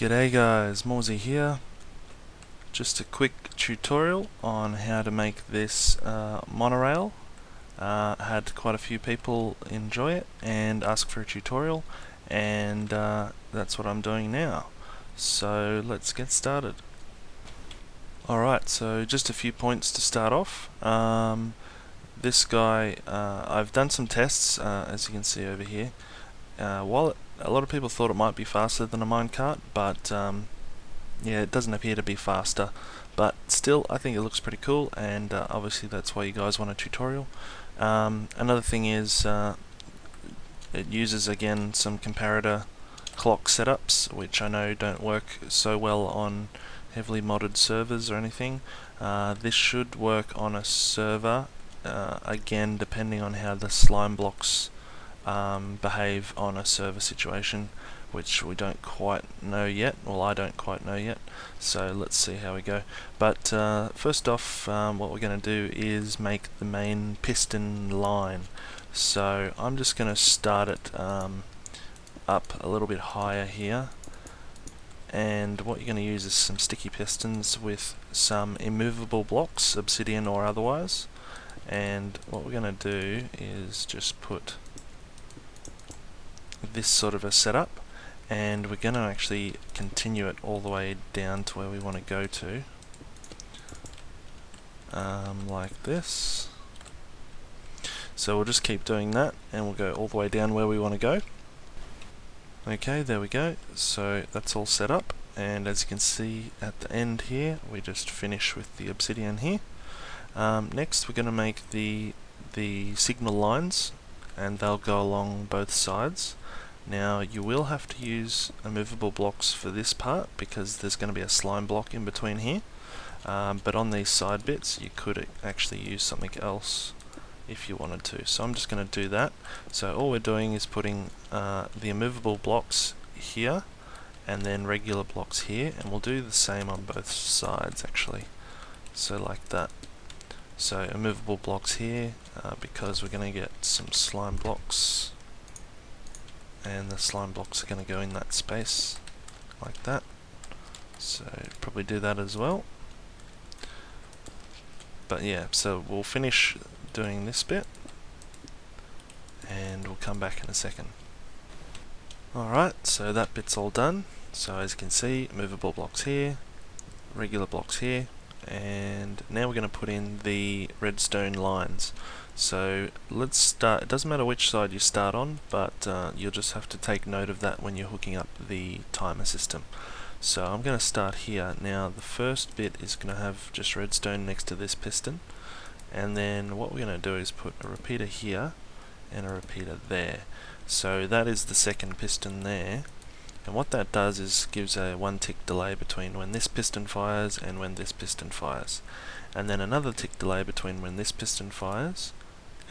G'day guys, Morezy here. Just a quick tutorial on how to make this monorail. Had quite a few people enjoy it and ask for a tutorial, and that's what I'm doing now. So let's get started. Alright, so just a few points to start off. This guy, I've done some tests, as you can see over here. While a lot of people thought it might be faster than a minecart, but yeah, it doesn't appear to be faster, but still I think it looks pretty cool, and obviously that's why you guys want a tutorial. Another thing is it uses again some comparator clock setups, which I know don't work so well on heavily modded servers or anything. This should work on a server, again depending on how the slime blocks behave on a server situation, which we don't quite know yet. Well, I don't quite know yet, so let's see how we go. But first off, what we're going to do is make the main piston line. So I'm just going to start it up a little bit higher here, and what you're going to use is some sticky pistons with some immovable blocks, obsidian or otherwise. And what we're going to do is just put this sort of a setup, and we're going to actually continue it all the way down to where we want to go to, like this. So we'll just keep doing that, and we'll go all the way down where we want to go. Okay, there we go. So that's all set up, and as you can see at the end here, we just finish with the obsidian here. Next we're going to make the signal lines, and they'll go along both sides. Now you will have to use immovable blocks for this part because there's going to be a slime block in between here, but on these side bits you could actually use something else if you wanted to. So I'm just going to do that. So all we're doing is putting the immovable blocks here and then regular blocks here, and we'll do the same on both sides actually, so like that. So immovable blocks here because we're going to get some slime blocks, and the slime blocks are going to go in that space like that. So probably do that as well. But yeah, so we'll finish doing this bit and we'll come back in a second. Alright, so that bit's all done. So as you can see, movable blocks here, regular blocks here, and now we're going to put in the redstone lines. So let's start. It doesn't matter which side you start on, but you'll just have to take note of that when you're hooking up the timer system. So I'm going to start here. Now the first bit is going to have just redstone next to this piston, and then what we're going to do is put a repeater here and a repeater there. So that is the second piston there, and what that does is gives a 1 tick delay between when this piston fires and when this piston fires, and then another tick delay between when this piston fires,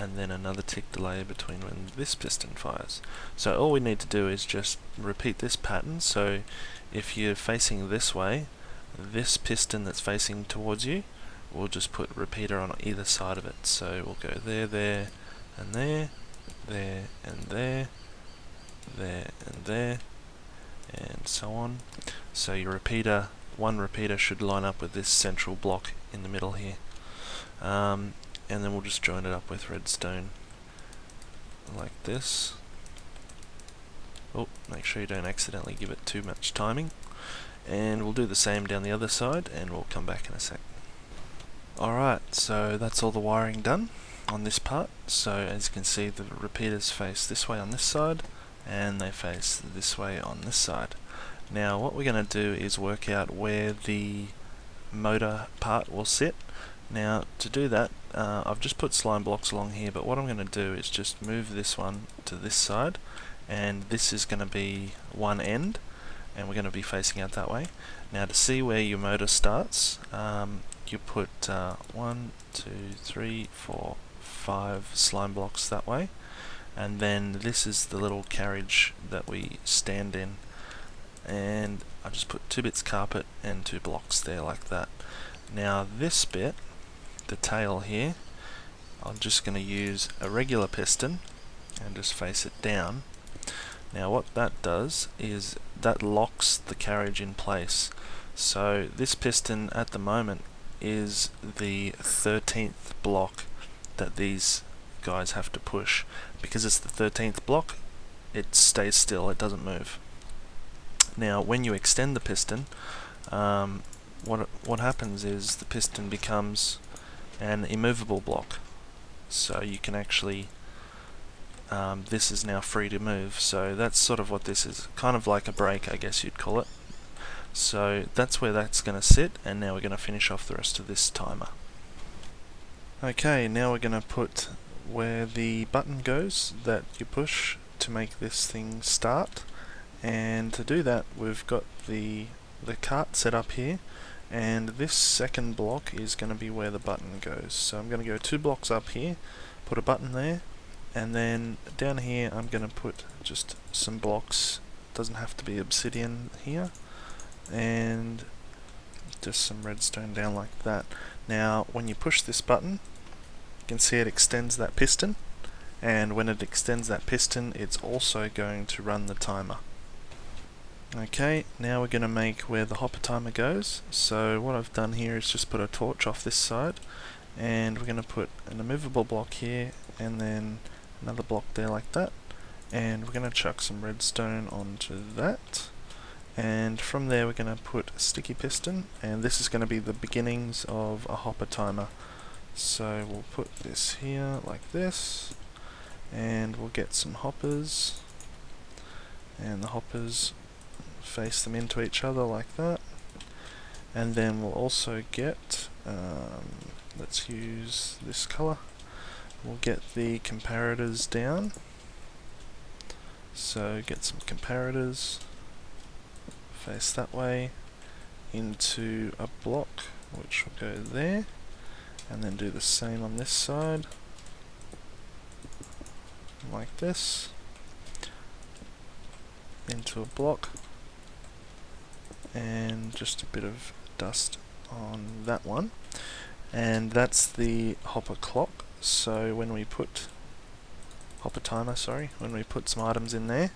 and then another tick delay between when this piston fires. So all we need to do is just repeat this pattern. So if you're facing this way, this piston that's facing towards you, we'll just put repeater on either side of it. So we'll go there, there, and there, there, and there, there, and there, and so on. So your repeater, one repeater should line up with this central block in the middle here. And then we'll just join it up with redstone like this. Oh, make sure you don't accidentally give it too much timing. And we'll do the same down the other side, and we'll come back in a sec. Alright, so that's all the wiring done on this part. So as you can see, the repeaters face this way on this side, and they face this way on this side. Now what we're going to do is work out where the motor part will sit. Now to do that, I've just put slime blocks along here, but what I'm going to do is just move this one to this side, and this is going to be one end, and we're going to be facing out that way. Now to see where your motor starts, you put 1, 2, 3, 4, 5 slime blocks that way, and then this is the little carriage that we stand in, and I just put 2 bits carpet and 2 blocks there like that. Now this bit, the tail here, I'm just going to use a regular piston and just face it down. Now what that does is that locks the carriage in place. So this piston at the moment is the 13th block that these guys have to push. Because it's the 13th block, it stays still, it doesn't move. Now when you extend the piston, what happens is the piston becomes an immovable block. So you can actually, this is now free to move. So that's sort of what this is, kind of like a brake, I guess you'd call it. So that's where that's going to sit, and now we're going to finish off the rest of this timer. Okay, now we're going to put where the button goes that you push to make this thing start, and to do that we've got the cart set up here, and this second block is going to be where the button goes. So I'm going to go 2 blocks up here, put a button there, and then down here I'm going to put just some blocks. It doesn't have to be obsidian here, and just some redstone down like that. Now when you push this button, you can see it extends that piston, and when it extends that piston it's also going to run the timer. Okay, now we're going to make where the hopper timer goes. So what I've done here is just put a torch off this side, and we're going to put an immovable block here and then another block there like that, and we're going to chuck some redstone onto that. And from there we're going to put a sticky piston, and this is going to be the beginnings of a hopper timer. So we'll put this here like this, and we'll get some hoppers, and the hoppers face them into each other like that. And then we'll also get, let's use this colour, we'll get the comparators down. So get some comparators, face that way into a block which will go there, and then do the same on this side like this, into a block, and just a bit of dust on that one, and that's the hopper clock. So when we put hopper timer, sorry, when we put some items in there,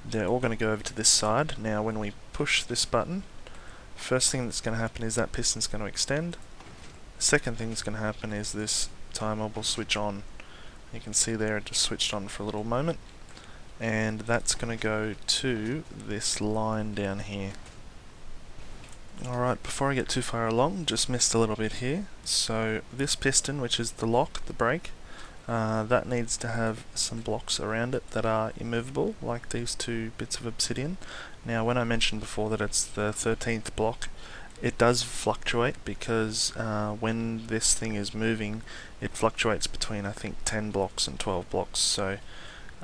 they're all going to go over to this side. Now when we push this button, first thing that's going to happen is that piston's going to extend. Second thing that's going to happen is this timer will switch on. You can see there it just switched on for a little moment, and that's going to go to this line down here. Alright, before I get too far along, just missed a little bit here. So this piston, which is the lock, the brake, that needs to have some blocks around it that are immovable, like these 2 bits of obsidian. Now when I mentioned before that it's the 13th block, it does fluctuate because when this thing is moving, it fluctuates between I think 10 blocks and 12 blocks. So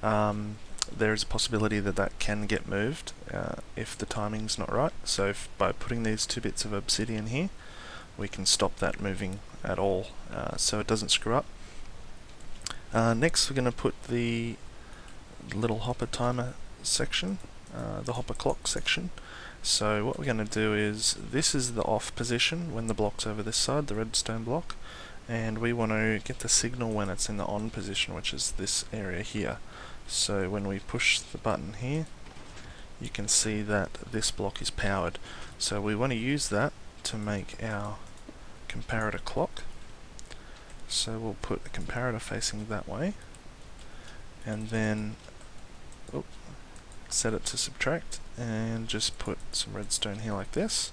there is a possibility that that can get moved if the timing's not right. So by putting these 2 bits of obsidian here, we can stop that moving at all, so it doesn't screw up. Next we're going to put the little hopper timer section, the hopper clock section. So what we're going to do is, this is the off position when the block's over this side, the redstone block, and we want to get the signal when it's in the on position, which is this area here. So when we push the button here, you can see that this block is powered. So we want to use that to make our comparator clock. So we'll put a comparator facing that way, and then set it to subtract, and just put some redstone here like this,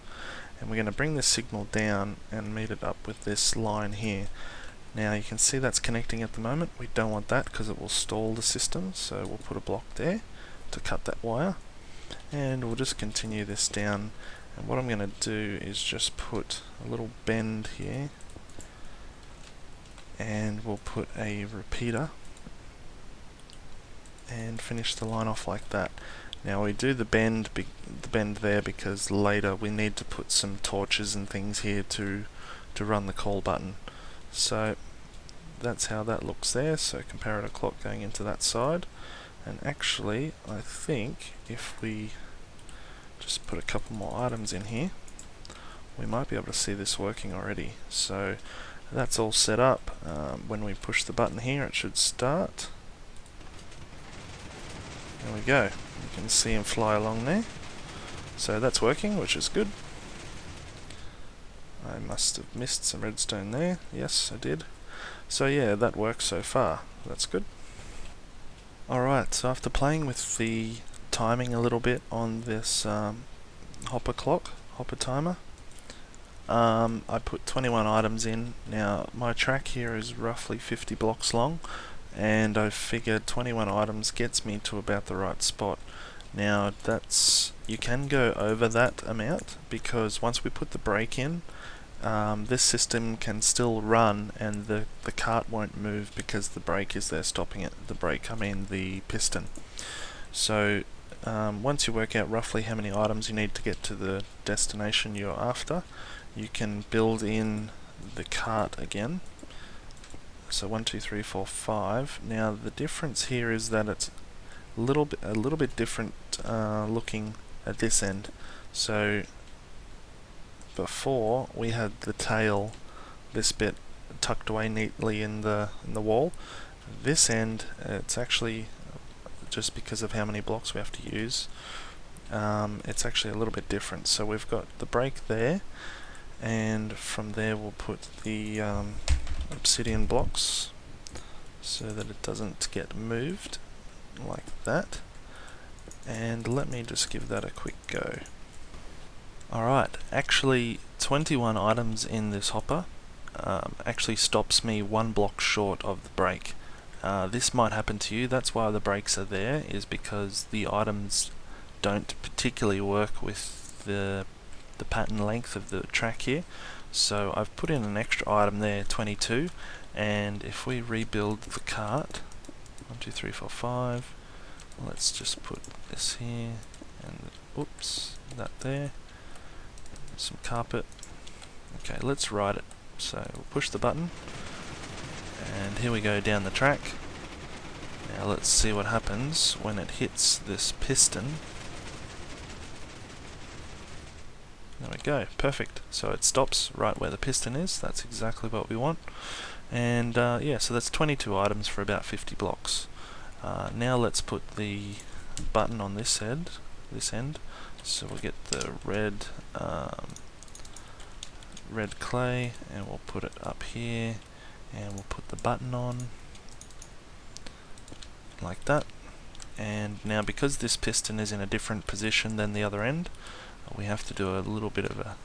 and we're going to bring the signal down and meet it up with this line here. Now you can see that's connecting at the moment. We don't want that because it will stall the system, so we'll put a block there to cut that wire, and we'll just continue this down. And what I'm going to do is just put a little bend here, and we'll put a repeater and finish the line off like that. Now we do the bend there because later we need to put some torches and things here to run the call button. So that's how that looks there. So comparator clock going into that side, and actually I think if we just put a couple more items in here, we might be able to see this working already. So that's all set up. When we push the button here, it should start. There we go. You can see him fly along there. So that's working, which is good. I must have missed some redstone there. Yes, I did. So yeah, that works so far. That's good. Alright, so after playing with the timing a little bit on this hopper timer, I put 21 items in. Now my track here is roughly 50 blocks long, and I figured 21 items gets me to about the right spot. Now you can go over that amount, because once we put the brake in, this system can still run and the cart won't move because the brake is there stopping it. The piston. So once you work out roughly how many items you need to get to the destination you're after, you can build in the cart again. So 1, 2, 3, 4, 5. Now the difference here is that it's a little bit different looking at this end. So before we had the tail, this bit tucked away neatly in the wall. This end, it's actually, just because of how many blocks we have to use, it's actually a little bit different. So we've got the brake there, and from there we'll put the obsidian blocks so that it doesn't get moved like that. And let me just give that a quick go. Alright, actually 21 items in this hopper actually stops me 1 block short of the brake. This might happen to you. That's why the brakes are there, is because the items don't particularly work with the pattern length of the track here. So I've put in an extra item there, 22, and if we rebuild the cart, 1, 2, 3, 4, 5, let's just put this here, and oops, that there, some carpet. Okay, let's ride it. So we'll push the button, and here we go down the track. Now let's see what happens when it hits this piston. There we go, perfect. So it stops right where the piston is. That's exactly what we want. And yeah, so that's 22 items for about 50 blocks. Now let's put the button on this end. So we'll get the red clay, and we'll put it up here, and we'll put the button on like that. And now, because this piston is in a different position than the other end, we have to do a little bit of a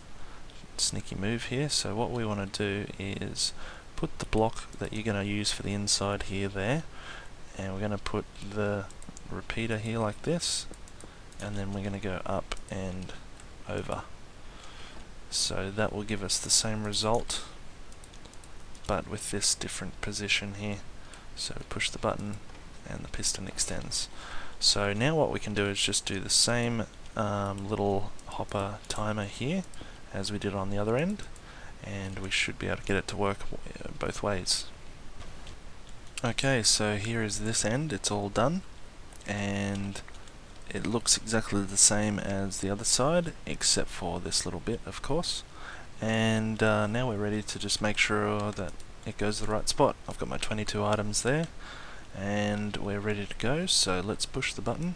sneaky move here. So what we want to do is put the block that you're going to use for the inside here there, and we're going to put the repeater here like this, and then we're going to go up and over. So that will give us the same result, but with this different position here. So push the button and the piston extends. So now what we can do is just do the same little hopper timer here as we did on the other end, and we should be able to get it to work both ways. Okay, so here is this end. It's all done, and it looks exactly the same as the other side, except for this little bit, of course. And now we're ready to just make sure that it goes to the right spot. I've got my 22 items there, and we're ready to go. So let's push the button,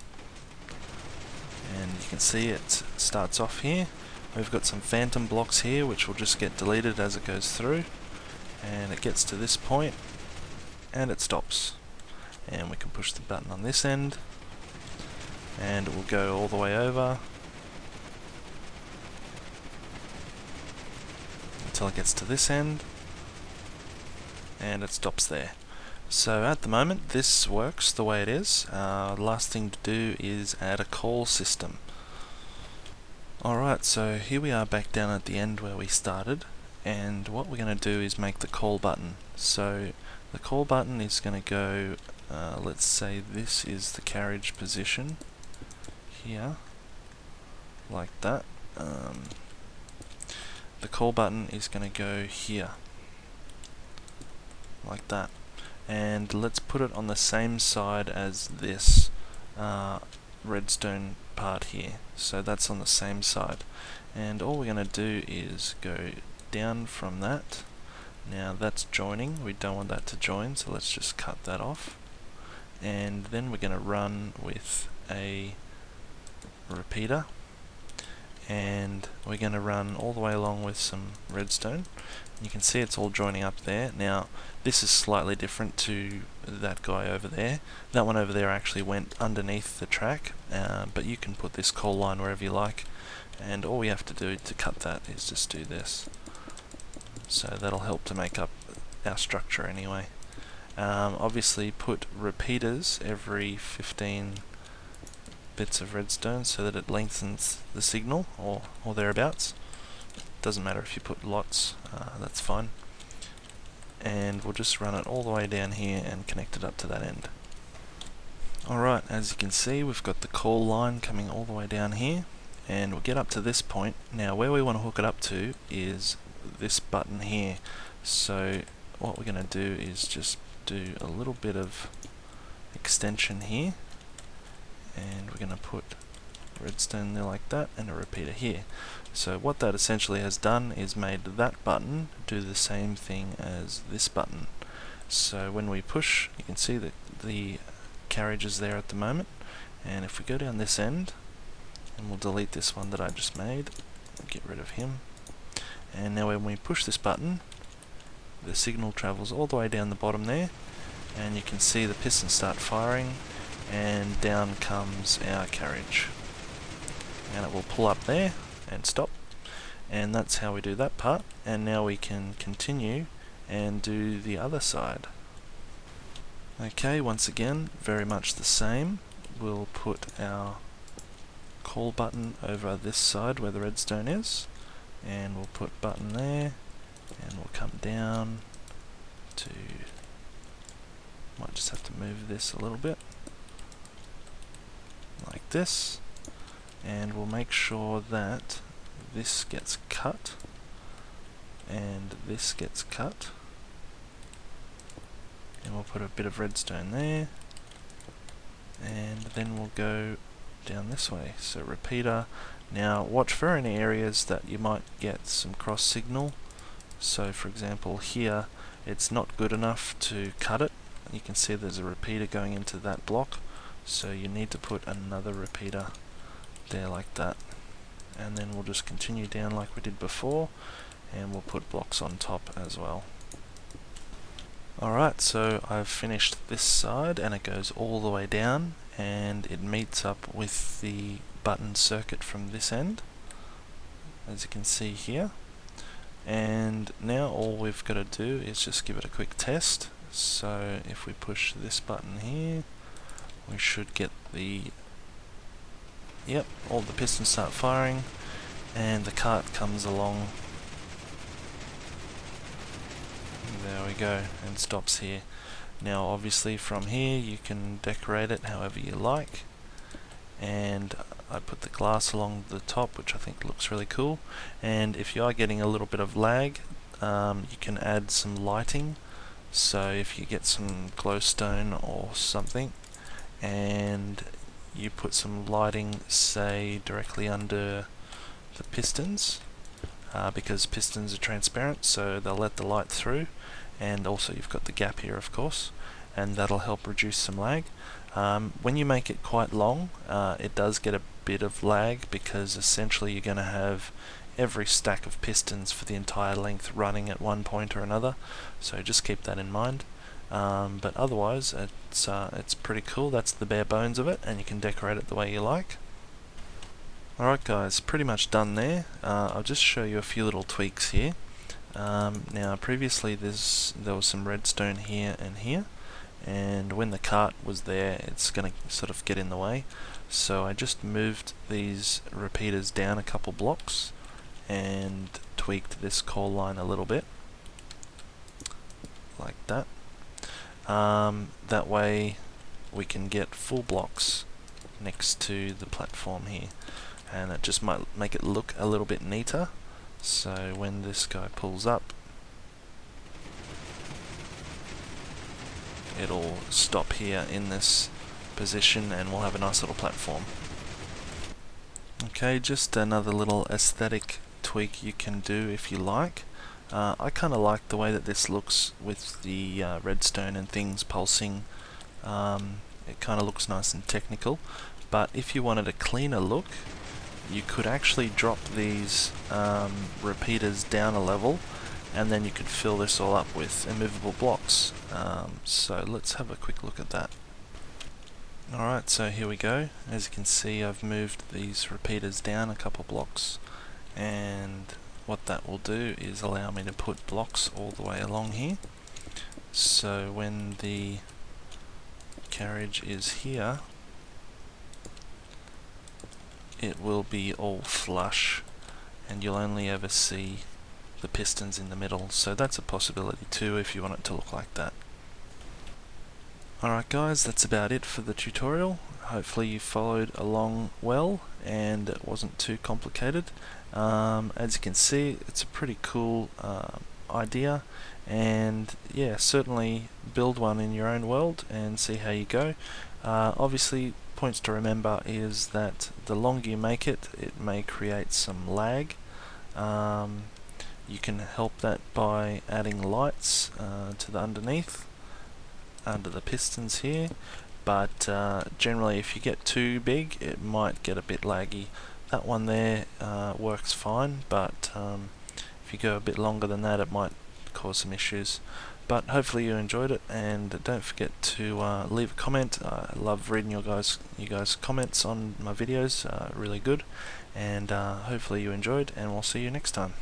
and you can see it starts off here. We've got some phantom blocks here which will just get deleted as it goes through, and it gets to this point and it stops. And we can push the button on this end, and it will go all the way over until it gets to this end, and it stops there. So at the moment this works the way it is. Last thing to do is add a call system. Alright, so here we are back down at the end where we started, and what we're going to do is make the call button. So the call button is going to go, let's say this is the carriage position here, like that. The call button is going to go here, like that. And let's put it on the same side as this redstone part here. So that's on the same side. And all we're going to do is go down from that. Now that's joining. We don't want that to join, so let's just cut that off. And then we're going to run with a repeater, and we're going to run all the way along with some redstone. You can see it's all joining up there. Now this is slightly different to that guy over there. That one over there actually went underneath the track, but you can put this coal line wherever you like, and all we have to do to cut that is just do this. So that'll help to make up our structure anyway. Obviously put repeaters every 15 bits of redstone so that it lengthens the signal, or thereabouts. Doesn't matter if you put lots, that's fine. And we'll just run it all the way down here and connect it up to that end. Alright, as you can see, we've got the coal line coming all the way down here, and we'll get up to this point. Now where we want to hook it up to is this button here. So what we're going to do is just do a little bit of extension here, and we're going to put redstone there like that, and a repeater here. So what that essentially has done is made that button do the same thing as this button. So when we push, you can see that the carriage is there at the moment, and if we go down this end, and we'll delete this one that I just made, get rid of him, and now when we push this button, the signal travels all the way down the bottom there, and you can see the pistons start firing, and down comes our carriage, and it will pull up there and stop. And that's how we do that part, and now we can continue and do the other side. Okay, once again, very much the same. We'll put our call button over this side where the redstone is, and we'll put button there, and we'll come down to, might just have to move this a little bit like this, and we'll make sure that this gets cut and this gets cut, and we'll put a bit of redstone there, and then we'll go down this way. So repeater. Now watch for any areas that you might get some cross signal. So for example here it's not good enough to cut it. You can see there's a repeater going into that block, so you need to put another repeater there like that, and then we'll just continue down like we did before, and we'll put blocks on top as well. Alright, so I've finished this side, and it goes all the way down, and it meets up with the button circuit from this end, as you can see here. And now all we've got to do is just give it a quick test. So if we push this button here, we should get the, yep, all the pistons start firing, and the cart comes along. There we go, and stops here. Now obviously from here you can decorate it however you like, and I put the glass along the top, which I think looks really cool. And if you are getting a little bit of lag, you can add some lighting. So if you get some glowstone or something, and you put some lighting, say directly under the pistons, because pistons are transparent, so they'll let the light through, and also you've got the gap here of course, and that'll help reduce some lag. When you make it quite long, it does get a bit of lag, because essentially you're going to have every stack of pistons for the entire length running at one point or another, so just keep that in mind. But otherwise it's pretty cool. That's the bare bones of it, and you can decorate it the way you like. Alright guys, pretty much done there. I'll just show you a few little tweaks here. Now previously there was some redstone here and here, and when the cart was there it's going to sort of get in the way, so I just moved these repeaters down a couple blocks and tweaked this coal line a little bit like that. That way we can get full blocks next to the platform here, and it just might make it look a little bit neater. So when this guy pulls up, it'll stop here in this position, and we'll have a nice little platform. Okay, just another little aesthetic tweak you can do if you like. I kind of like the way that this looks with the redstone and things pulsing. It kind of looks nice and technical, But if you wanted a cleaner look, you could actually drop these repeaters down a level, and then you could fill this all up with immovable blocks. So let's have a quick look at that. Alright, so here we go. As you can see, I've moved these repeaters down a couple blocks, and what that will do is allow me to put blocks all the way along here. So when the carriage is here, it will be all flush, and you'll only ever see the pistons in the middle. So that's a possibility too if you want it to look like that. Alright guys, that's about it for the tutorial. Hopefully you followed along well and it wasn't too complicated. As you can see, it's a pretty cool idea, and yeah, certainly build one in your own world and see how you go. Obviously, points to remember is that the longer you make it, it may create some lag. You can help that by adding lights to the underneath, under the pistons here, but generally if you get too big it might get a bit laggy. That one there works fine, but if you go a bit longer than that it might cause some issues. But hopefully you enjoyed it, and don't forget to leave a comment. I love reading you guys' comments on my videos, really good, and hopefully you enjoyed, and we'll see you next time.